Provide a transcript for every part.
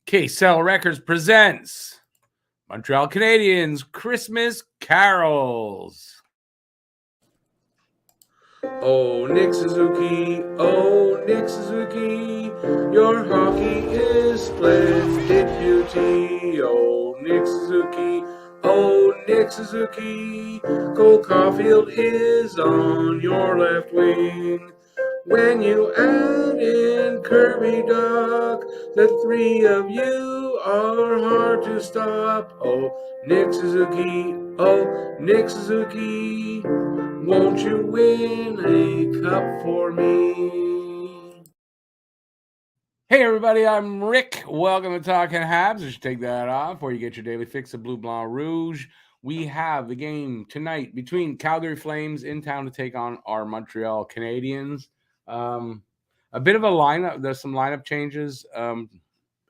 KSL Records presents Montreal Canadiens Christmas Carols. Oh, Nick Suzuki, your hockey is splendid beauty. Oh, Nick Suzuki, Cole Caulfield is on your left wing. When you add in Kirby Duck, the three of you are hard to stop. Oh, Nick Suzuki, won't you win a cup for me? Hey everybody, I'm Rick. Welcome to Talking Habs. Just take that off before you get your daily fix of Blue Blanc Rouge. We have the game tonight between Calgary Flames in town to take on our Montreal Canadiens. A bit of a lineup. There's some lineup changes to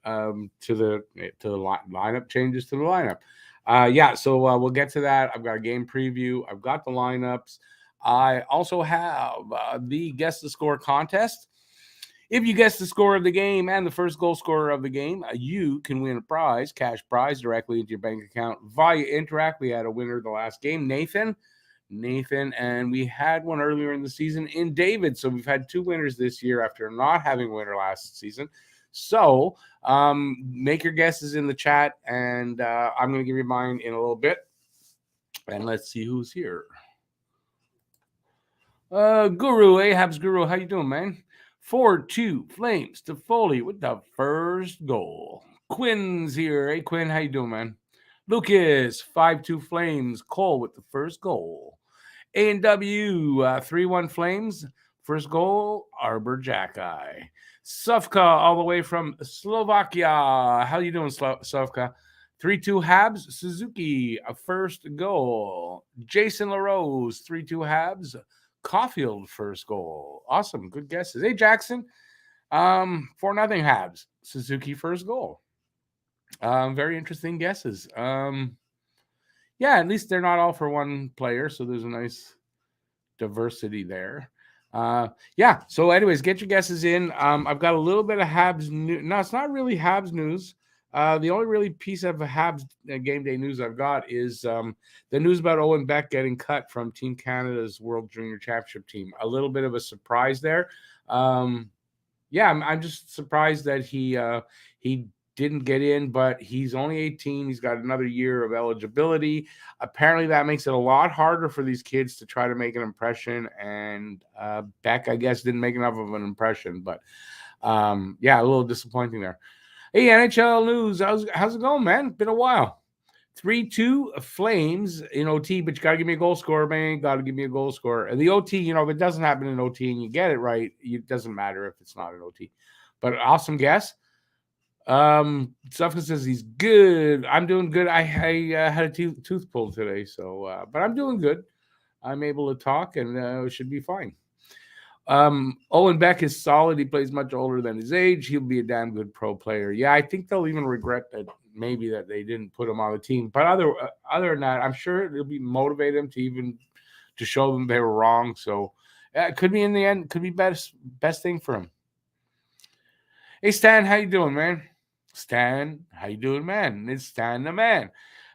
the lineup changes to the lineup. So we'll get to that. I've got a game preview. I've got the lineups. I also have the Guess the Score contest. If you guess the score of the game and the first goal scorer of the game, you can win a prize, cash prize, directly into your bank account via Interact. We had a winner the last game, Nathan, and we had one earlier in the season in David. So we've had two winners this year after not having a winner last season. So make your guesses in the chat, and I'm going to give you mine in a little bit. And let's see who's here. Guru, Habs Guru, how you doing, man? 4-2 Flames to Foley with the first goal. Quinn's here. Hey, Quinn, how you doing, man? Lucas, 5-2 Flames. Cole with the first goal. A&W, 3-1 Flames. First goal, Arbor Jacki. Sufka, all the way from Slovakia. How you doing, Sufka? 3-2 Habs. Suzuki, a first goal. Jason LaRose, 3-2 Habs. Caulfield first goal. Awesome. Good guesses. Hey, Jackson. 4-0 Habs. Suzuki first goal. Very interesting guesses. At least they're not all for one player, so there's a nice diversity there. So anyways, get your guesses in. I've got a little bit of Habs news. No, it's not really Habs news. The only really piece of Habs game day news I've got is the news about Owen Beck getting cut from Team Canada's World Junior Championship team. A little bit of a surprise there. I'm just surprised that he didn't get in, but he's only 18. He's got another year of eligibility. Apparently that makes it a lot harder for these kids to try to make an impression, and Beck, I guess, didn't make enough of an impression, but a little disappointing there. Hey, NHL news. How's it going, man? Been a while. 3-2 Flames in OT, but you got to give me a goal scorer, man. Got to give me a goal scorer. And the OT, if it doesn't happen in OT and you get it right, it doesn't matter if it's not an OT. But awesome guess. Sufka says he's good. I'm doing good. I had a tooth pulled today, so but I'm doing good. I'm able to talk, and it should be fine. Owen Beck is solid. He plays much older than his age. He'll be a damn good pro player. Yeah, I think they'll even regret that maybe that they didn't put him on the team. But other than that, I'm sure it'll be motivate him to show them they were wrong. So it could be in the end, could be best thing for him. Hey Stan, how you doing, man? Stan, how you doing, man? It's Stan the man.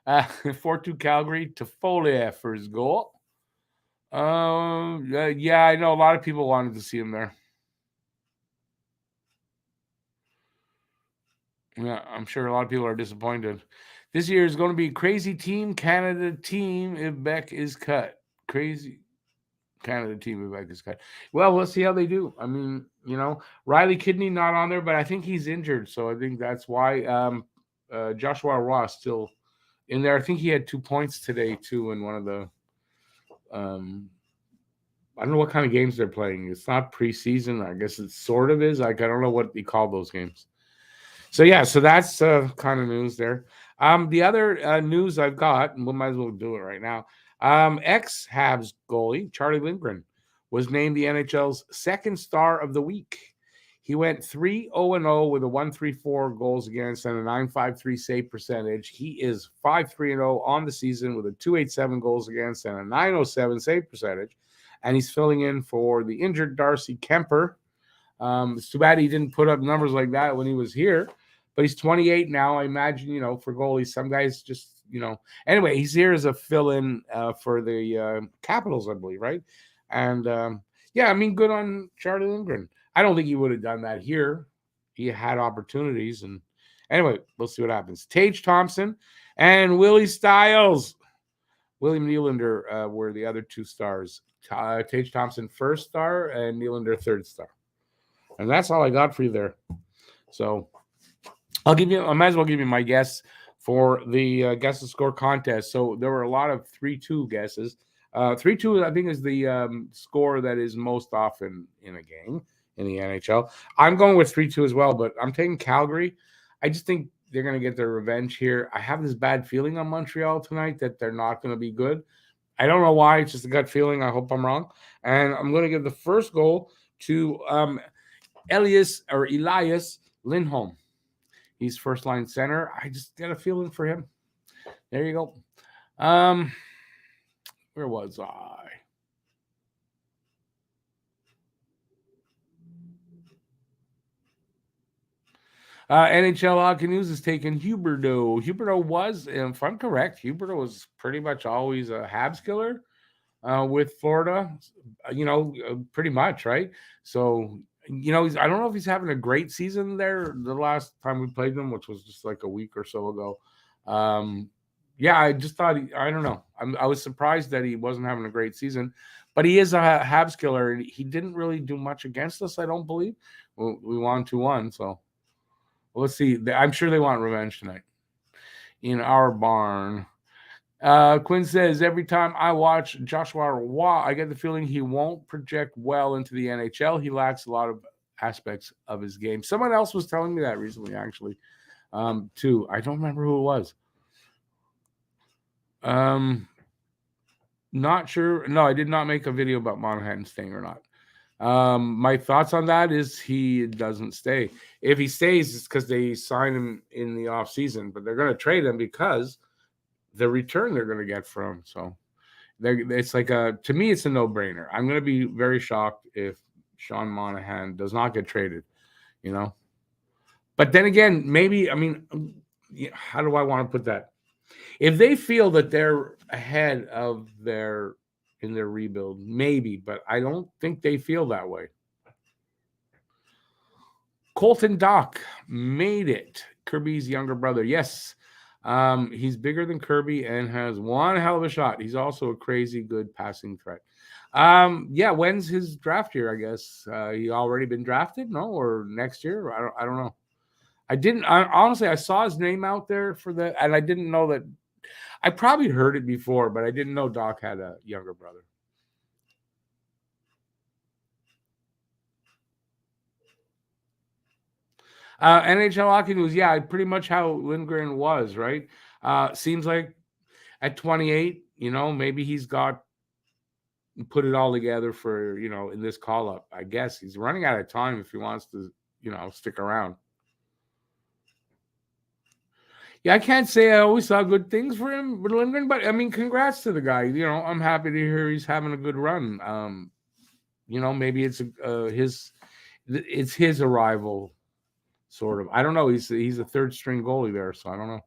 4-2 Calgary to Foley for his goal. I know a lot of people wanted to see him there. Yeah, I'm sure a lot of people are disappointed. This year is going to be crazy Team Canada team if Beck is cut. Crazy Canada team if Beck is cut. Well, let's see how they do. I mean, Riley Kidney not on there, but I think he's injured, so I think that's why Joshua Ross still in there. I think he had 2 points today too in one of the I don't know what kind of games they're playing. It's not preseason. I guess it sort of is. I don't know what you call those games. So that's kind of news there. The other news I've got, and we might as well do it right now. Ex-Habs goalie Charlie Lindgren was named the NHL's second star of the week. He went 3-0-0 with a 1.34 goals against and a 9.53 save percentage. He is 5-3-0 on the season with a 2.87 goals against and a 9.07 save percentage. And he's filling in for the injured Darcy Kemper. It's too bad he didn't put up numbers like that when he was here. but he's 28 now. I imagine, for goalies, some guys just, Anyway, he's here as a fill-in for the Capitals, I believe, right? And yeah, I mean, good on Charlie Lindgren. I don't think he would have done that here. He had opportunities, and anyway, we'll see what happens. Tage Thompson and Willie Stiles. William Nylander were the other two stars. Tage Thompson, first star, and Nylander, third star. And that's all I got for you there. So I might as well give you my guess for the guess the score contest. So there were a lot of 3-2 guesses. 3-2, I think, is the score that is most often in a game in the NHL. I'm going with 3-2 as well, but I'm taking Calgary. I just think they're going to get their revenge here. I have this bad feeling on Montreal tonight that they're not going to be good. I don't know why. It's just a gut feeling. I hope I'm wrong. And I'm going to give the first goal to Elias Lindholm. He's first line center. I just got a feeling for him. There you go. Where was I? NHL Hockey News is taking Huberdeau. Huberdeau was, if I'm correct, Huberdeau was pretty much always a Habs killer with Florida. Pretty much, right? So, I don't know if he's having a great season there. The last time we played them, which was just like a week or so ago. Yeah, I just thought, I don't know. I was surprised that he wasn't having a great season, but he is a Habs killer. He didn't really do much against us, I don't believe. We won 2-1, so let's see. I'm sure they want revenge tonight in our barn. Quinn says, every time I watch Joshua Roy, I get the feeling he won't project well into the NHL. He lacks a lot of aspects of his game. Someone else was telling me that recently, actually, too. I don't remember who it was. Not sure. No, I did not make a video about Monahan staying or not. My thoughts on that is he doesn't stay. If he stays, it's because they sign him in the off season, but they're going to trade him because the return they're going to get from him. So it's like to me, it's a no-brainer. I'm going to be very shocked if Sean Monahan does not get traded, But then again, maybe, how do I want to put that? If they feel that they're ahead of in their rebuild, maybe, but I don't think they feel that way. Colton Dock made it. Kirby's younger brother. Yes. He's bigger than Kirby and has one hell of a shot. He's also a crazy good passing threat. Yeah, when's his draft year, I guess? He already been drafted? No, or next year? I don't know. Honestly, I saw his name out there for that, and I didn't know that. I probably heard it before, but I didn't know Doc had a younger brother. NHL Hockey News, yeah, pretty much how Lindgren was, right? Seems like at 28, maybe he's put it all together for, in this call-up. I guess he's running out of time if he wants to, stick around. Yeah, I can't say I always saw good things for him with Lindgren, but congrats to the guy. I'm happy to hear he's having a good run. Maybe it's his arrival, sort of. I don't know. He's a third string goalie there, so I don't know.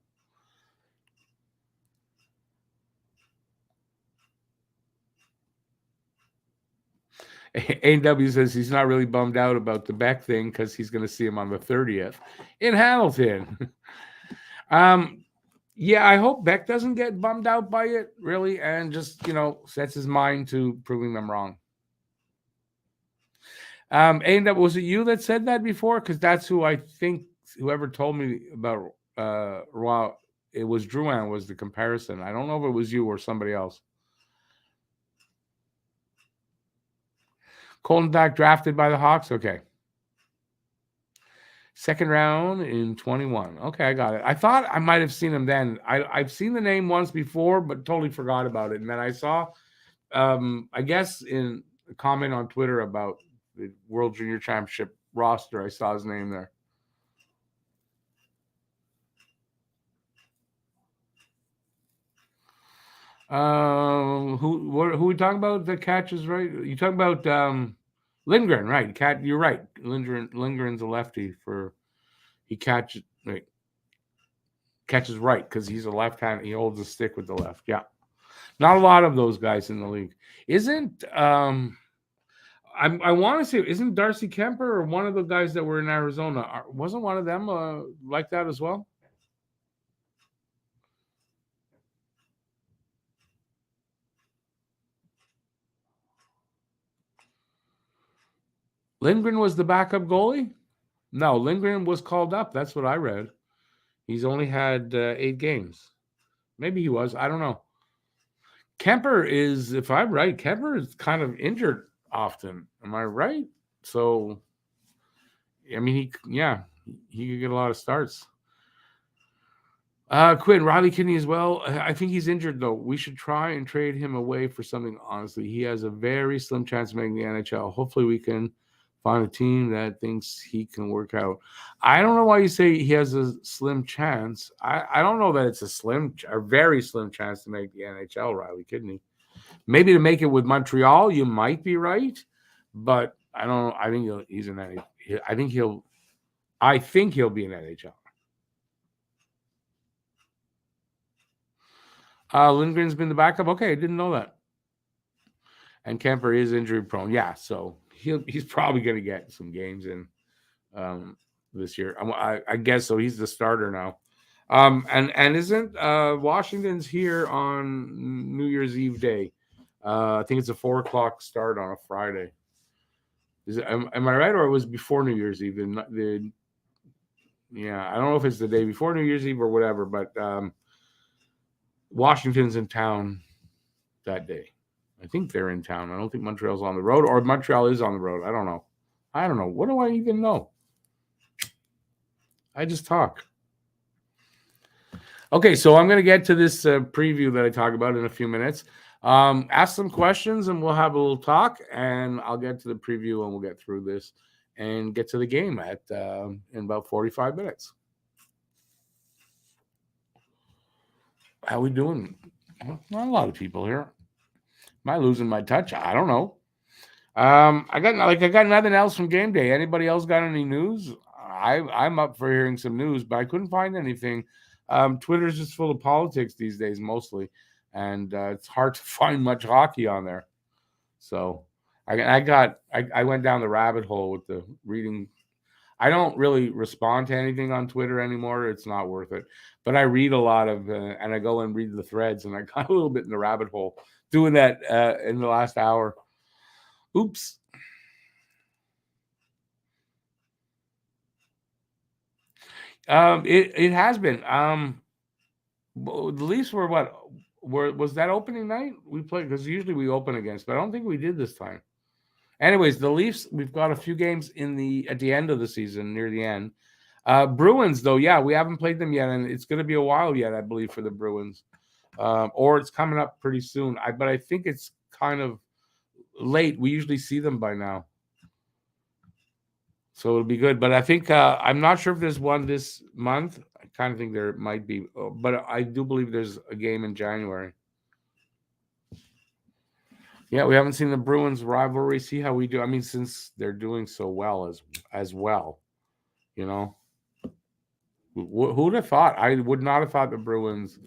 AW says he's not really bummed out about the Beck thing because he's going to see him on the 30th in Hamilton. Yeah, I hope Beck doesn't get bummed out by it, really, and just, sets his mind to proving them wrong. And was it you that said that before? Because that's who I think, whoever told me about it was Drouin was the comparison. I don't know if it was you or somebody else. Colton Dock drafted by the Hawks? Okay. Second round in 21. Okay, I got it. I thought I might have seen him then. I've seen the name once before, but totally forgot about it. And then I saw, I guess, in a comment on Twitter about the World Junior Championship roster, I saw his name there. Who are we talking about? The catches, right? You talking about Lindgren, right? You're right. Lindgren's a lefty. He catches. Wait. Catches right because he's a left hand. He holds the stick with the left. Yeah. Not a lot of those guys in the league. Isn't I want to say, isn't Darcy Kemper or one of the guys that were in Arizona? Wasn't one of them like that as well? Lindgren was the backup goalie? No, Lindgren was called up. That's what I read. He's only had 8 games. Maybe he was. I don't know. Kemper is, if I'm right, Kemper is kind of injured often. Am I right? So, I mean, he could get a lot of starts. Quinn, Riley Kidney as well. I think he's injured, though. We should try and trade him away for something, honestly. He has a very slim chance of making the NHL. Hopefully we can find a team that thinks he can work out. I don't know why you say he has a slim chance. I don't know that it's a very slim chance to make the NHL, Riley Kidney. Maybe to make it with Montreal, you might be right, but I don't know. I think he's an NHL. I think he'll be an NHL. Lindgren's been the backup. Okay, I didn't know that. And Kemper is injury prone. Yeah, so he's probably going to get some games in this year. I guess so. He's the starter now. And isn't Washington's here on New Year's Eve day? I think it's a 4:00 start on a Friday. Am I right, or it was before New Year's Eve? Yeah, I don't know if it's the day before New Year's Eve or whatever, but Washington's in town that day. I think they're in town. I don't think Montreal's on the road, or Montreal is on the road. I don't know. What do I even know? I just talk. Okay, so I'm going to get to this preview that I talk about in a few minutes. Ask some questions, and we'll have a little talk, and I'll get to the preview, and we'll get through this and get to the game in about 45 minutes. How we doing? Not a lot of people here. Am I losing my touch? I don't know. I got nothing else from game day. Anybody else got any news? I'm up for hearing some news, but I couldn't find anything. Twitter's just full of politics these days, mostly, and it's hard to find much hockey on there. So I went down the rabbit hole with the reading. I don't really respond to anything on Twitter anymore. It's not worth it. But I read a lot of, and I go and read the threads, and I got a little bit in the rabbit hole doing that in the last hour. Oops. It has been. The Leafs were what? Was that opening night? We played, because usually we open against, but I don't think we did this time. Anyways, the Leafs, we've got a few games at the end of the season, near the end. Bruins, though, yeah, we haven't played them yet, and it's going to be a while yet, I believe, for the Bruins. Or it's coming up pretty soon. But I think it's kind of late. We usually see them by now. So it'll be good. But I think I'm not sure if there's one this month. I kind of think there might be. But I do believe there's a game in January. Yeah, we haven't seen the Bruins rivalry. See how we do. I mean, since they're doing so well as well, you know. Who would have thought? I would not have thought the Bruins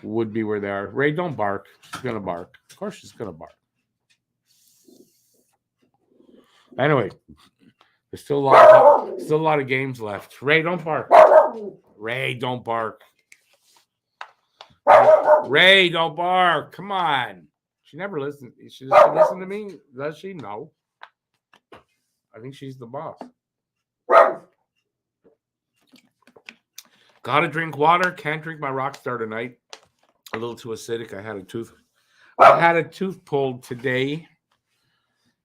would be where they are. Ray, don't bark. She's gonna bark. Of course, she's gonna bark. Anyway, there's still a lot of games left. Ray, don't bark. Ray, don't bark. Ray, don't bark. Come on. She never listens. She doesn't listen to me, does she? No. I think she's the boss. Gotta drink water. Can't drink my Rockstar tonight. A little too acidic. I had a tooth pulled today,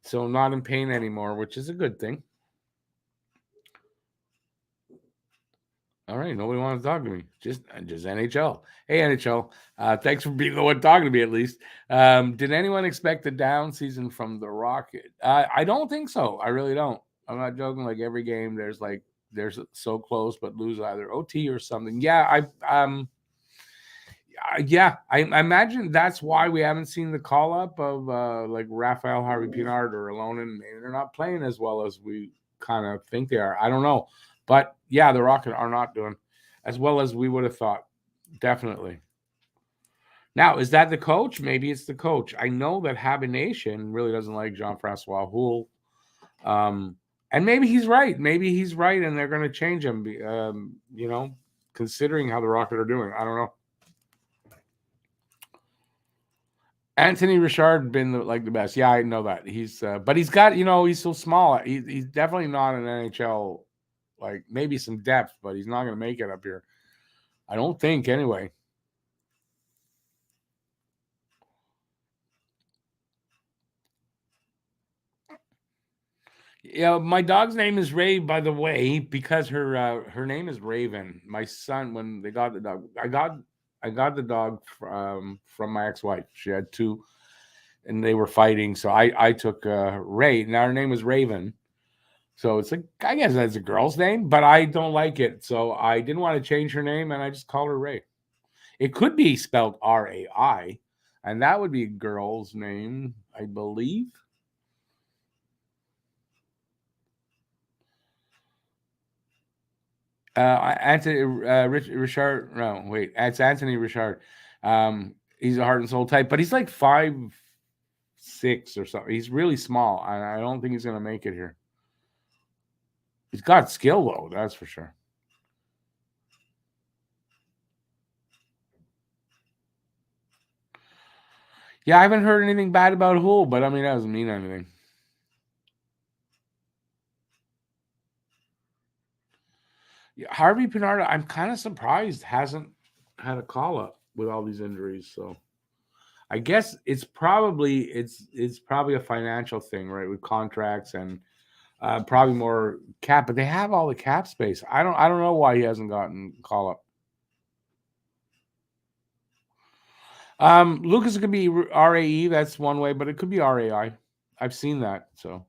so I'm not in pain anymore, which is a good thing. All right, nobody wants to talk to me. Just NHL. Hey, NHL. Thanks for being the one talking to me, at least. Did anyone expect a down season from the Rocket? I don't think so. I really don't. I'm not joking. Like, every game, there's so close, but lose either OT or something. Yeah, I imagine that's why we haven't seen the call up of like Raphael Harvey-Pinard or Alonen. Maybe they're not playing as well as we kind of think they are. I don't know. But yeah, the Rocket are not doing. as well as we would have thought. Definitely. Now, is that the coach? Maybe it's the coach. I know that Habit Nation really doesn't like Jean-Francois Houle. And maybe he's right. Maybe he's right, and they're going to change him, considering how the Rocket are doing. I don't know. Anthony Richard been the best. Yeah, I know that. But he's got, he's so small. He's definitely not an NHL, like maybe some depth, but he's not going to make it up here. I don't think, anyway. Yeah, my dog's name is Ray, by the way, because her name is Raven. My son, when they got the dog, I got the dog from my ex-wife. She had two, and they were fighting, so I took Ray. Now her name was Raven, so it's like I guess that's a girl's name, but I don't like it, so I didn't want to change her name, and I just called her Ray. It could be spelled Rai, and that would be a girl's name, I believe. Anthony Richard. No, wait, it's Anthony Richard. He's a heart and soul type, but he's like 5'6" or something. He's really small, and I don't think he's gonna make it here. He's got skill though, that's for sure. Yeah, I haven't heard anything bad about Hull, but I mean that doesn't mean anything. Yeah, Harvey Pinard, I'm kind of surprised hasn't had a call up with all these injuries. So I guess it's probably a financial thing, right? With contracts and probably more cap, but they have all the cap space. I don't know why he hasn't gotten call up. Lucas could be RAE. That's one way, but it could be RAI. I've seen that. So,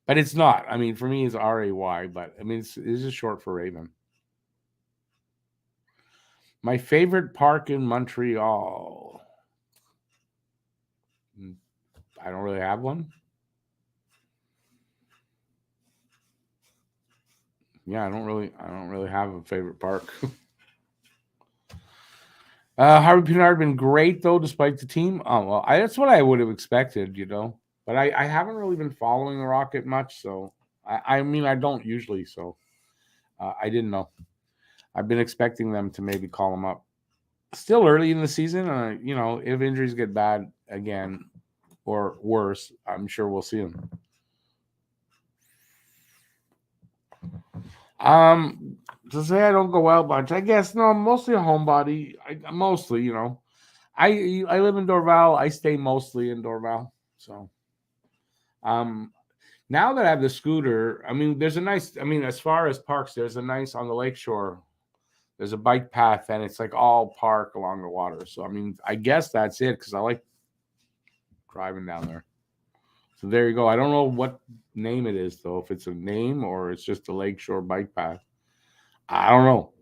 but it's not. I mean, for me, it's RAY. But I mean, it's just short for Raven. My favorite park in Montreal. I don't really have one. Yeah, I don't really have a favorite park. Harvey Pinard been great though, despite the team. Oh well, that's what I would have expected, But I haven't really been following the Rocket much, so I mean I don't usually, so I didn't know. I've been expecting them to maybe call him up. Still early in the season, if injuries get bad again or worse, I'm sure we'll see him. To say I don't go out much, I guess no, I'm mostly a homebody. Mostly, I live in Dorval. I stay mostly in Dorval. So, now that I have the scooter, I mean, there's a nice. I mean, as far as parks, there's a nice on the lakeshore. There's a bike path, and it's like all park along the water. So, I mean, I guess that's it because I like driving down there. So there you go. I don't know what name it is though. If it's a name or it's just a lakeshore bike path, I don't know.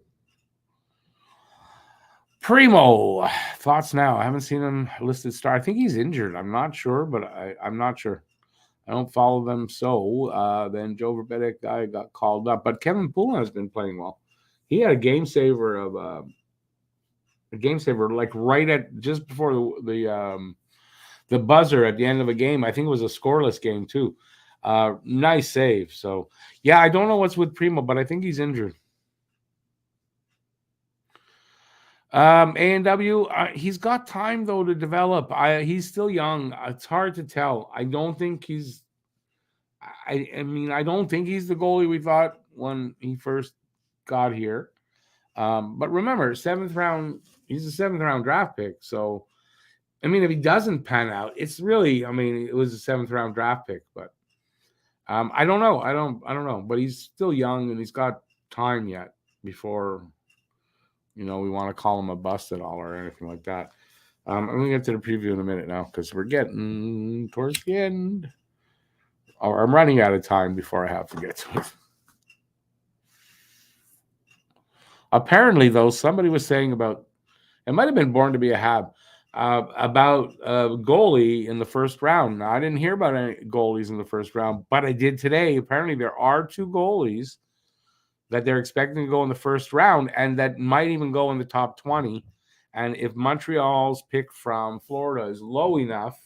Primo, thoughts now? I haven't seen him listed star. I think he's injured. I'm not sure, but I'm not sure. I don't follow them so. Then Joe Verbetic guy got called up, but Kevin Poulin has been playing well. He had a game saver like right at just before the buzzer at the end of a game. I think it was a scoreless game too. Nice save. So yeah, I don't know what's with Primo, but I think he's injured. A&W, he's got time though to develop. He's still young. It's hard to tell. I don't think he's. I mean, I don't think he's the goalie we thought when he first got here. But remember, seventh round. He's a seventh round draft pick. So, I mean, if he doesn't pan out, it's really. I mean, it was a seventh round draft pick, but I don't know. I don't know. But he's still young and he's got time yet before. We want to call him a bust at all or anything like that. I'm going to get to the preview in a minute now because we're getting towards the end. Or I'm running out of time before I have to get to it. Apparently, though, somebody was saying about, it might have been Born to be a Hab, about a goalie in the first round. Now, I didn't hear about any goalies in the first round, but I did today. Apparently, there are two goalies that they're expecting to go in the first round and that might even go in the top 20. And if Montreal's pick from Florida is low enough,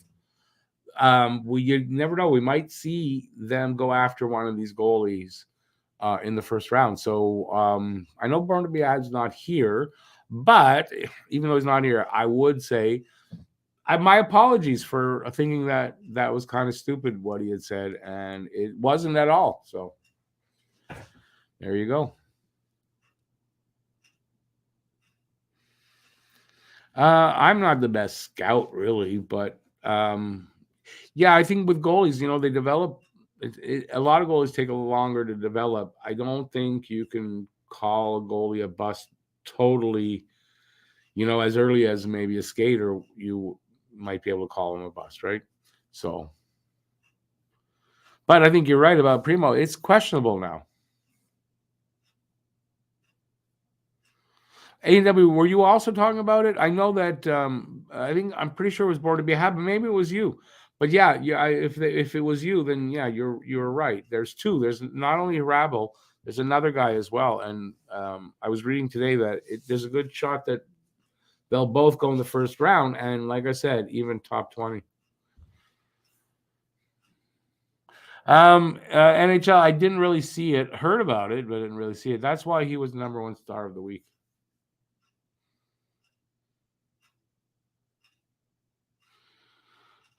you never know. We might see them go after one of these goalies in the first round. So I know Barnaby Ad's not here, but even though he's not here, I would say my apologies for thinking that was kind of stupid what he had said, and it wasn't at all. So there you go. I'm not the best scout, really, but yeah, I think with goalies, they develop. A lot of goalies take a longer to develop. I don't think you can call a goalie a bust totally, as early as maybe a skater. You might be able to call him a bust, right? So, but I think you're right about Primo. It's questionable now. AW, were you also talking about it? I know that I'm pretty sure it was Born to Be Happy, but maybe it was you. But yeah, if it was you, then yeah, you're right. There's two. There's not only Rabel, there's another guy as well. And I was reading today that there's a good shot that they'll both go in the first round. And like I said, even top 20. NHL, I didn't really see it. Heard about it, but didn't really see it. That's why he was the number one star of the week.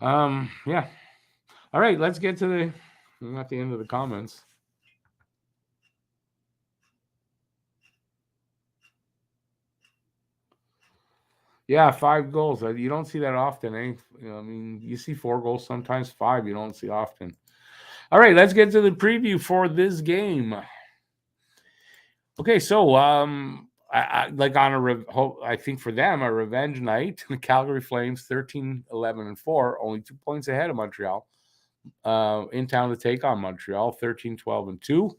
Yeah. All right, let's get to at the end of the comments. Yeah, 5 goals. You don't see that often, eh? I mean, you see 4 goals, sometimes 5. You don't see often. All right, let's get to the preview for this game. Okay, so I like on I think for them a revenge night. The Calgary Flames 13-11-4, only 2 points ahead of Montreal. In town to take on Montreal 13-12-2.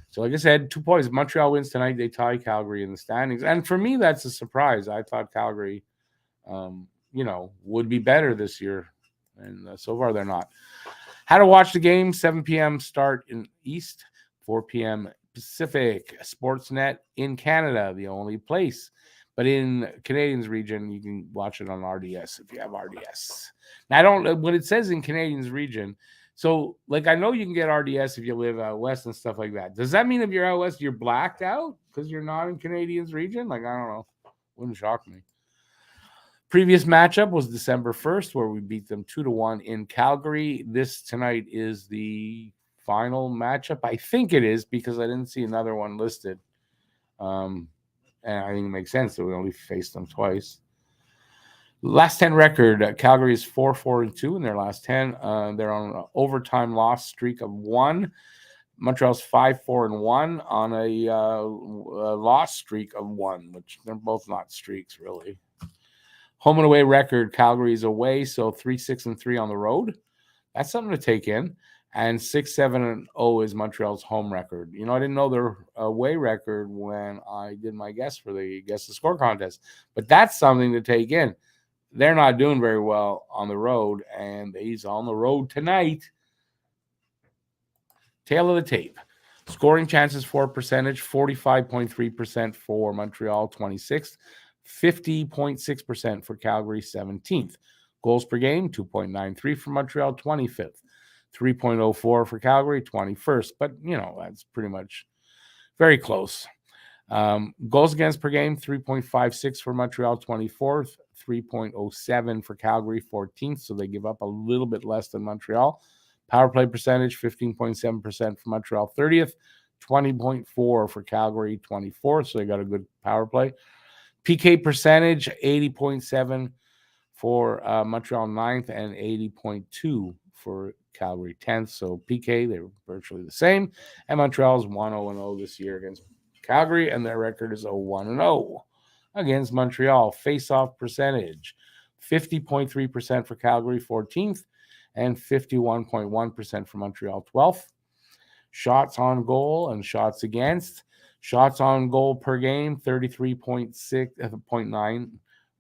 So like I said, 2 points. If Montreal wins tonight, they tie Calgary in the standings. And for me, that's a surprise. I thought Calgary would be better this year. And so far, they're not. How to watch the game, 7 p.m. start in East, 4 p.m. Pacific. Sportsnet in Canada, the only place. But in Canadiens region, you can watch it on RDS if you have RDS. Now, I don't, what it says in Canadiens region, so like I know you can get RDS if you live out west and stuff like that. Does that mean if you're out west, you're blacked out because you're not in Canadiens region? Like, I don't know. Wouldn't shock me. Previous matchup was December 1st, where we beat them 2-1 in Calgary. This tonight is the final matchup. I think it is because I didn't see another one listed. And I think it makes sense that we only faced them twice. Last 10 record, Calgary is 4-4-2 in their last 10. They're on an overtime loss streak of 1. Montreal's 5-4-1 on a loss streak of 1, which they're both not streaks, really. Home and away record, Calgary's away, so 3-6-3 on the road. That's something to take in. And 6-7-0 is Montreal's home record. I didn't know their away record when I did my guess for the Guess the Score contest. But that's something to take in. They're not doing very well on the road, and he's on the road tonight. Tail of the tape. Scoring chances for percentage, 45.3% for Montreal, 26th. 50.6% for Calgary, 17th. Goals per game, 2.93 for Montreal, 25th. 3.04 for Calgary, 21st. But, that's pretty much very close. Goals against per game, 3.56 for Montreal, 24th. 3.07 for Calgary, 14th. So they give up a little bit less than Montreal. Power play percentage, 15.7% for Montreal, 30th. 20.4 for Calgary, 24th. So they got a good power play. PK percentage, 80.7 for Montreal 9th and 80.2 for Calgary 10th. So PK, they're virtually the same. And Montreal's 1-0-0 this year against Calgary, and their record is 0-1-0 against Montreal. Face-off percentage, 50.3% for Calgary 14th and 51.1% for Montreal 12th. Shots on goal and shots against. Shots on goal per game, 33.9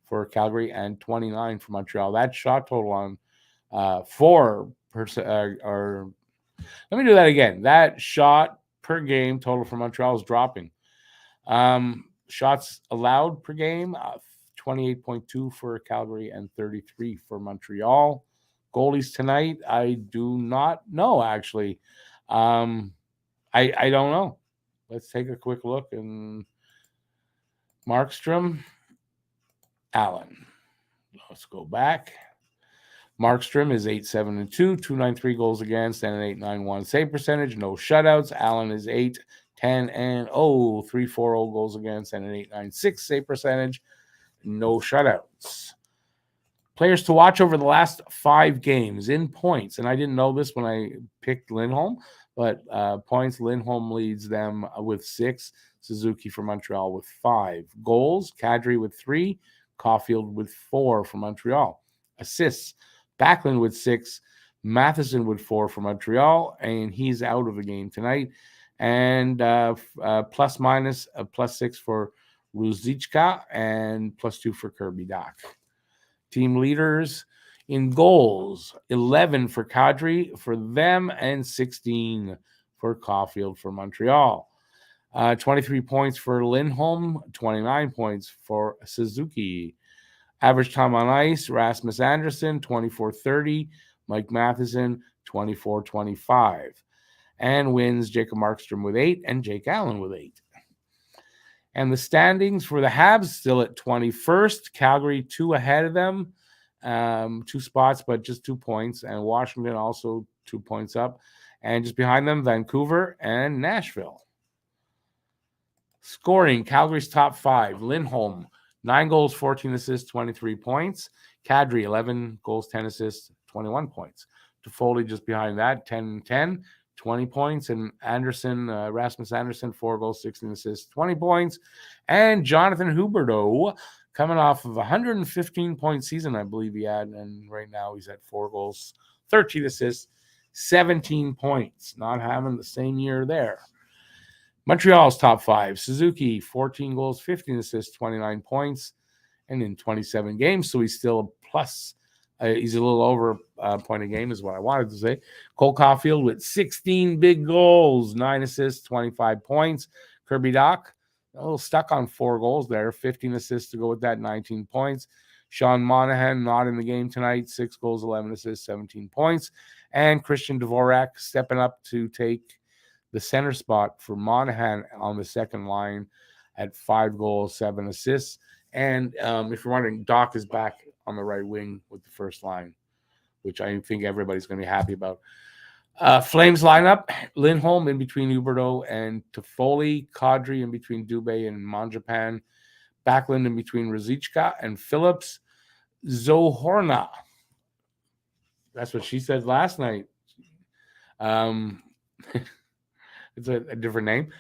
for Calgary and 29 for Montreal. That shot total on 4%. Let me do that again. That shot per game total for Montreal is dropping. Shots allowed per game, 28.2 for Calgary and 33 for Montreal. Goalies tonight, I do not know, actually. I don't know. Let's take a quick look. And Markstrom, Allen. Let's go back. Markstrom is 8-7-2, 293 goals against, and an 891 save percentage. No shutouts. Allen is 8-10-0, 340 goals against, and an 896 save percentage. No shutouts. Players to watch over the last 5 games in points. And I didn't know this when I picked Lindholm, but points, Lindholm leads them with 6. Suzuki for Montreal with 5. Goals, Kadri with 3. Caulfield with 4 for Montreal. Assists, Backlund with 6. Matheson with 4 for Montreal, and he's out of the game tonight. And plus minus, +6 for Ruzicka and +2 for Kirby Dach. Team leaders in goals, 11 for Kadri for them and 16 for Caulfield for Montreal. 23 points for Lindholm, 29 points for Suzuki. Average time on ice, Rasmus Andersson, 24-30. Mike Matheson, 24-25. And wins, Jacob Markstrom with 8 and Jake Allen with 8. And the standings for the Habs still at 21st. Calgary 2 ahead of them. 2 spots, but just 2 points. And Washington also 2 points up. And just behind them, Vancouver and Nashville. Scoring, Calgary's top 5. Lindholm, 9 goals, 14 assists, 23 points. Kadri, 11 goals, 10 assists, 21 points. Toffoli just behind that, 10-10, 20 points. And Anderson, Rasmus Anderson, 4 goals, 16 assists, 20 points. And Jonathan Huberdeau, coming off of a 115-point season, I believe he had. And right now he's at 4 goals, 13 assists, 17 points. Not having the same year there. Montreal's top 5. Suzuki, 14 goals, 15 assists, 29 points, and in 27 games. So he's still a plus. He's a little over a point a game is what I wanted to say. Cole Caulfield with 16 big goals, 9 assists, 25 points. Kirby Dach, a little stuck on 4 goals there, 15 assists to go with that, 19 points. Sean Monahan not in the game tonight, 6 goals, 11 assists, 17 points. And Christian Dvorak stepping up to take the center spot for Monahan on the second line at 5 goals, 7 assists. And if you're wondering, Doc is back on the right wing with the first line, which I think everybody's going to be happy about. Flames lineup, Lindholm in between Huberdeau and Toffoli, Kadri in between Dubé and Manjapan, Backlund in between Ruzicka and Phillips, Zohorna. That's what she said last night. It's a different name.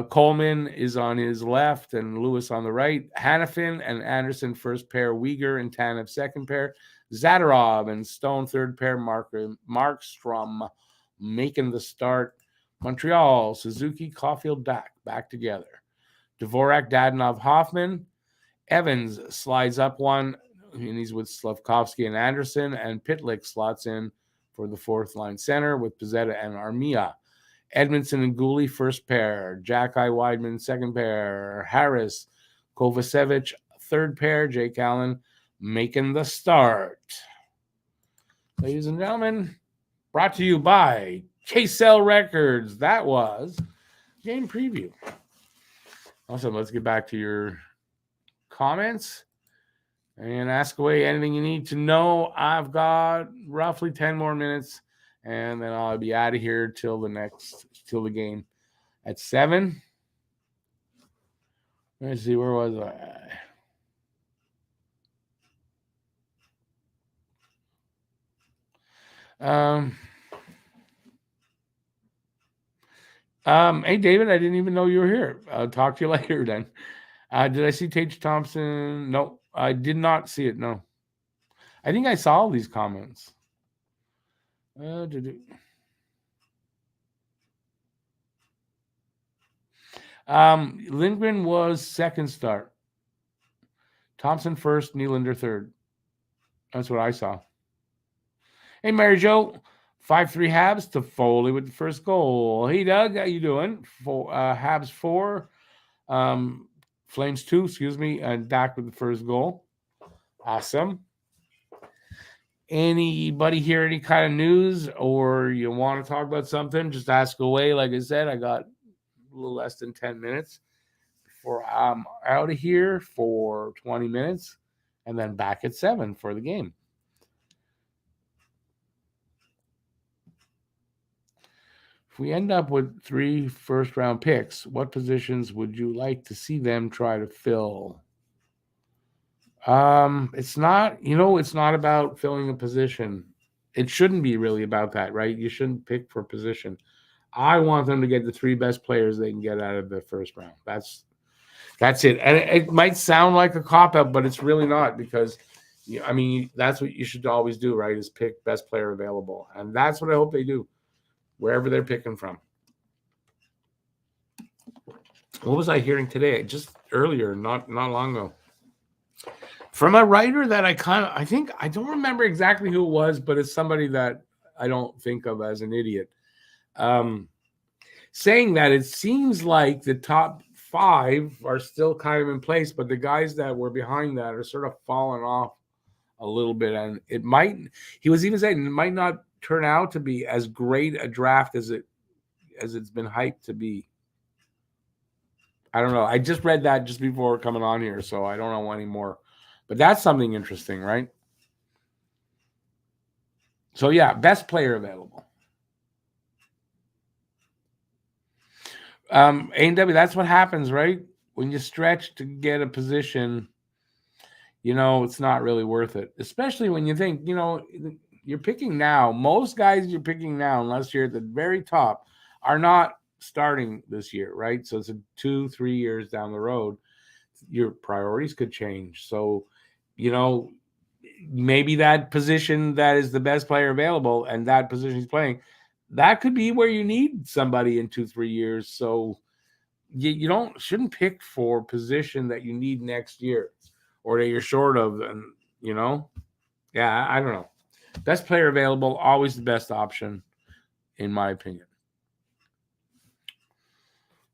Coleman is on his left and Lewis on the right. Hannafin and Anderson first pair. Uyghur and Tanev second pair. Zadorov and Stone third pair. Markstrom making the start. Montreal, Suzuki, Caulfield, Dach back together. Dvorak, Dadonov, Hoffman. Evans slides up one, and he's with Slavkovsky and Anderson. And Pitlick slots in for the fourth line center with Pizzetta and Armia. Edmondson and Gooley, first pair. Jack-Eye Weidman, second pair. Harris, Kovacevic, third pair. Jake Allen making the start. Ladies and gentlemen, brought to you by KSL Records. That was game preview. Awesome. Let's get back to your comments and ask away anything you need to know. I've got roughly 10 more minutes. And then I'll be out of here till the game at 7. Let's see, where was I? Hey, David, I didn't even know you were here. I'll talk to you later then. Did I see Tage Thompson? No, I did not see it. No. I think I saw all these comments. Lindgren was second start. Thompson first, Nylander third. That's what I saw. Hey, Mary Jo, 5-3 Habs to Foley with the first goal. Hey, Doug, how you doing? Habs 4, Flames 2, excuse me, and Dak with the first goal. Awesome. Anybody hear any kind of news or you want to talk about something? Just ask away. Like I said, I got a little less than 10 minutes before I'm out of here for 20 minutes and then back at 7 for the game. If we end up with 3 first-round picks, what positions would you like to see them try to fill? It's not, it's not about filling a position. It shouldn't be really about that, right? You shouldn't pick for position. I want them to get the 3 best players they can get out of the first round. That's it. And it might sound like a cop-out, but it's really not because, that's what you should always do, right, is pick best player available. And that's what I hope they do, wherever they're picking from. What was I hearing today? Just earlier, not long ago. From a writer that I don't remember exactly who it was, but it's somebody that I don't think of as an idiot. Saying that it seems like the top 5 are still kind of in place, but the guys that were behind that are sort of falling off a little bit. And he was even saying it might not turn out to be as great a draft as it's been hyped to be. I don't know. I just read that just before coming on here, so I don't know anymore. But that's something interesting, right? So, yeah, best player available. A&W, that's what happens, right? When you stretch to get a position, it's not really worth it. Especially when you think, you're picking now. Most guys you're picking now, unless you're at the very top, are not starting this year, right? So it's 2-3 years down the road. Your priorities could change. So, maybe that position that is the best player available and that position he's playing, that could be where you need somebody in 2-3 years. So you shouldn't pick for position that you need next year or that you're short of. And, yeah, I don't know. Best player available, always the best option, in my opinion.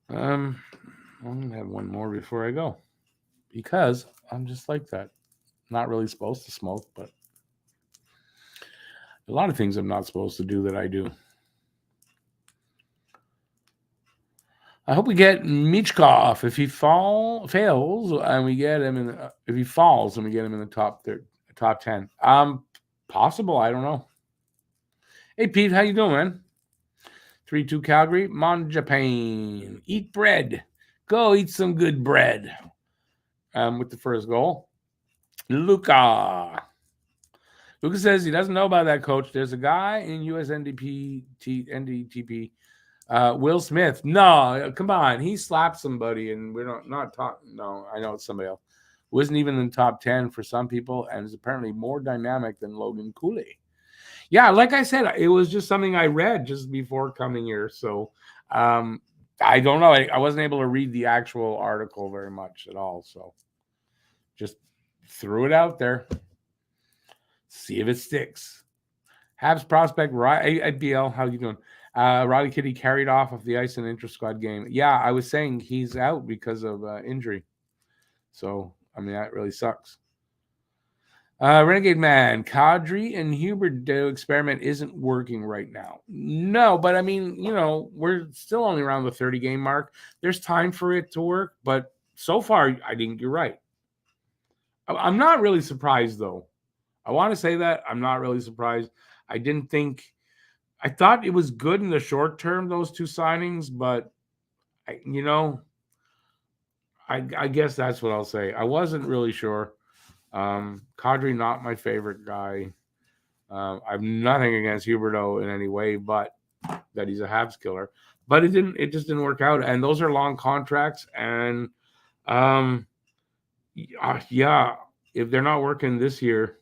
I'm going to have one more before I go because I'm just like that. Not really supposed to smoke, but a lot of things I'm not supposed to do that I do. I hope we get Michkov if he fails and we get him if he falls and we get him in the top 10. Possible, I don't know. Hey Pete, how you doing, man? 3-2 Calgary, Japan. Eat bread. Go eat some good bread. With the first goal. Luca says he doesn't know about that, coach. There's a guy in US NDTP, Will Smith. No, come on. He slapped somebody, and we're not talking. No, I know it's somebody else. Wasn't even in the top 10 for some people, and is apparently more dynamic than Logan Cooley. Yeah, like I said, it was just something I read just before coming here. So I don't know. I wasn't able to read the actual article very much at all. So just threw it out there. See if it sticks. Habs prospect, BL, how you doing? Roddy Kitty carried off the ice in inter-squad game. Yeah, I was saying he's out because of injury. So, that really sucks. Renegade Man, Kadri and Hubert experiment isn't working right now. No, but we're still only around the 30-game mark. There's time for it to work, but so far, I think you're right. I'm not really surprised, though. I want to say that I'm not really surprised. I thought it was good in the short term, those 2 signings, but I guess that's what I'll say. I wasn't really sure. Kadri, not my favorite guy. I've nothing against Huberdeau in any way, but that he's a Habs killer. But it just didn't work out. And those are long contracts. And yeah, if they're not working this year,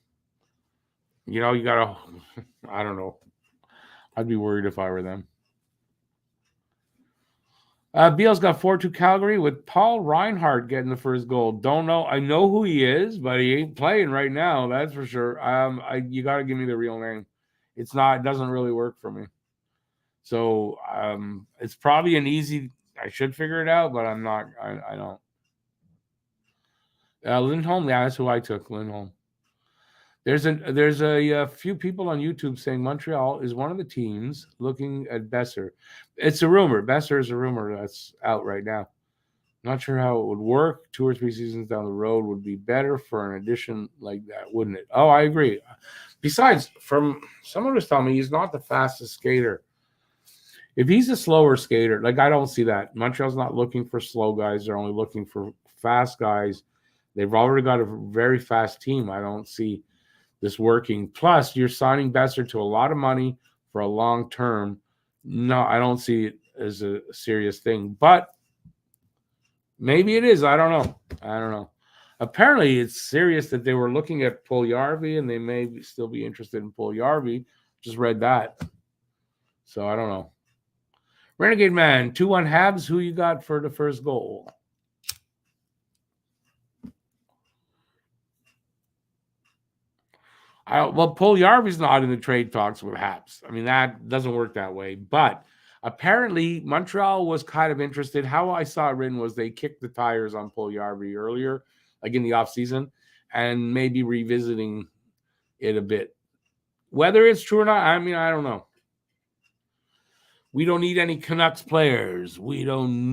you gotta, I don't know. I'd be worried if I were them. Beal's got 4-2 Calgary with Paul Reinhardt getting the first goal. Don't know. I know who he is, but he ain't playing right now. That's for sure. You got to give me the real name. It doesn't really work for me. So it's probably an easy. I should figure it out, but I'm not. I don't. Lindholm, yeah, that's who I took. Lindholm. There's a few people on YouTube saying Montreal is one of the teams looking at Besser. It's a rumor. Besser is a rumor that's out right now. Not sure how it would work. 2 or 3 seasons down the road would be better for an addition like that, wouldn't it? Oh, I agree. Besides, from someone was telling me he's not the fastest skater. If he's a slower skater, like I don't see that. Montreal's not looking for slow guys. They're only looking for fast guys. They've already got a very fast team. I don't see this working. Plus, you're signing Besser to a lot of money for a long term. No, I don't see it as a serious thing. But maybe it is. I don't know. Apparently, it's serious that they were looking at Puljujarvi, and they may still be interested in Puljujarvi. Just read that. So I don't know. Renegade Man, 2-1 Habs. Who you got for the first goal? Well, Puljujarvi's not in the trade talks with Habs. I mean, that doesn't work that way. But apparently, Montreal was kind of interested. How I saw it written was they kicked the tires on Puljujarvi earlier, like in the offseason, and maybe revisiting it a bit. Whether it's true or not, I mean, I don't know. We don't need any Canucks players. I don't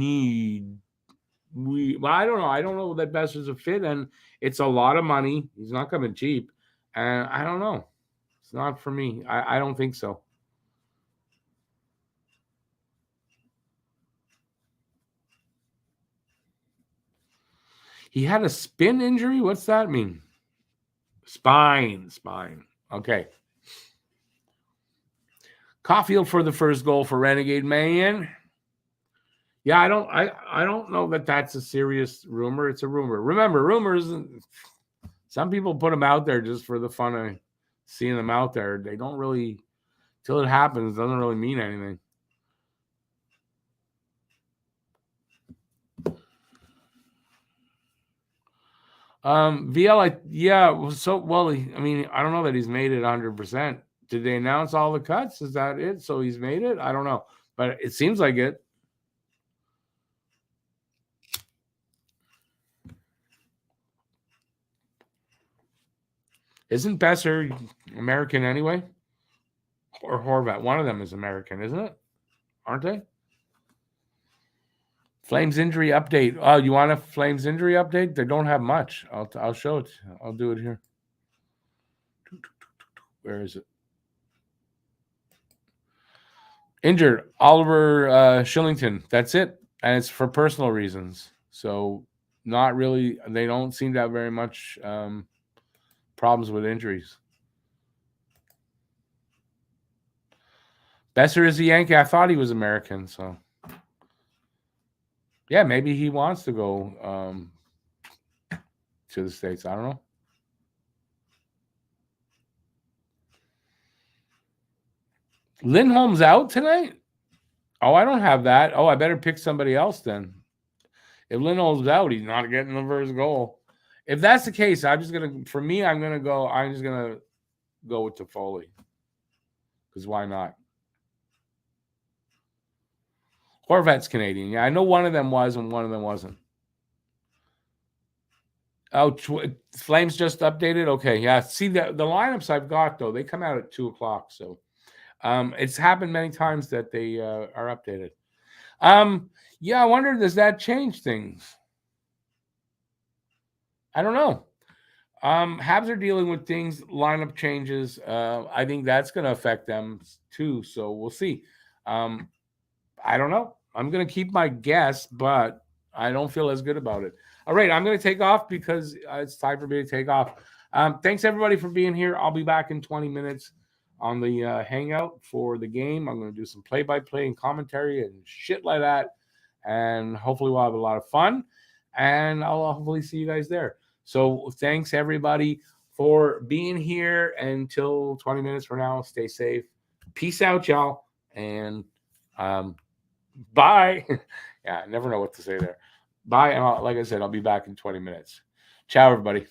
know. I don't know that Besser's a fit, and it's a lot of money. He's not coming cheap. And I don't know. It's not for me. I don't think so. He had a spin injury? What's that mean? Spine. Okay. Caulfield for the first goal for Renegade Man. Yeah, I don't know that that's a serious rumor. It's a rumor. Remember, rumors, some people put them out there just for the fun of seeing them out there. They don't really, till it happens, doesn't really mean anything. VL, I mean, I don't know that he's made it 100%. Did they announce all the cuts? Is that it? So he's made it? I don't know, but it seems like it. Isn't Besser American anyway? Or Horvat? One of them is American, isn't it? Aren't they? Flames injury update. Oh, you want a Flames injury update? They don't have much. I'll show it. I'll do it here. Where is it? Injured Oliver Shillington. That's it, and it's for personal reasons. So not really. They don't seem to have very much problems with injuries. Besser is a Yankee. I thought he was American. So yeah, maybe he wants to go to the States. I don't know. Lindholm's out tonight? Oh, I don't have that. Oh, I better pick somebody else then. If Lindholm's out, he's not getting the first goal. If that's the case, I'm just gonna go with Toffoli. Because why not? Horvat's Canadian. Yeah, I know one of them was and one of them wasn't. Oh, Flames just updated? Okay, yeah. See, the lineups I've got, though, they come out at 2 o'clock. So it's happened many times that they are updated. Yeah, I wonder, does that change things? I don't know. Habs are dealing with things, lineup changes. I think that's going to affect them too. So we'll see. I don't know. I'm going to keep my guess, but I don't feel as good about it. All right, I'm going to take off because it's time for me to take off. Thanks, everybody, for being here. I'll be back in 20 minutes on the hangout for the game. I'm going to do some play-by-play and commentary and shit like that, and hopefully we'll have a lot of fun, and I'll hopefully see you guys there. So thanks, everybody, for being here. Until 20 minutes from now, stay safe. Peace out, y'all, and bye. Yeah, I never know what to say there. Bye. And like I said, I'll be back in 20 minutes. Ciao, everybody.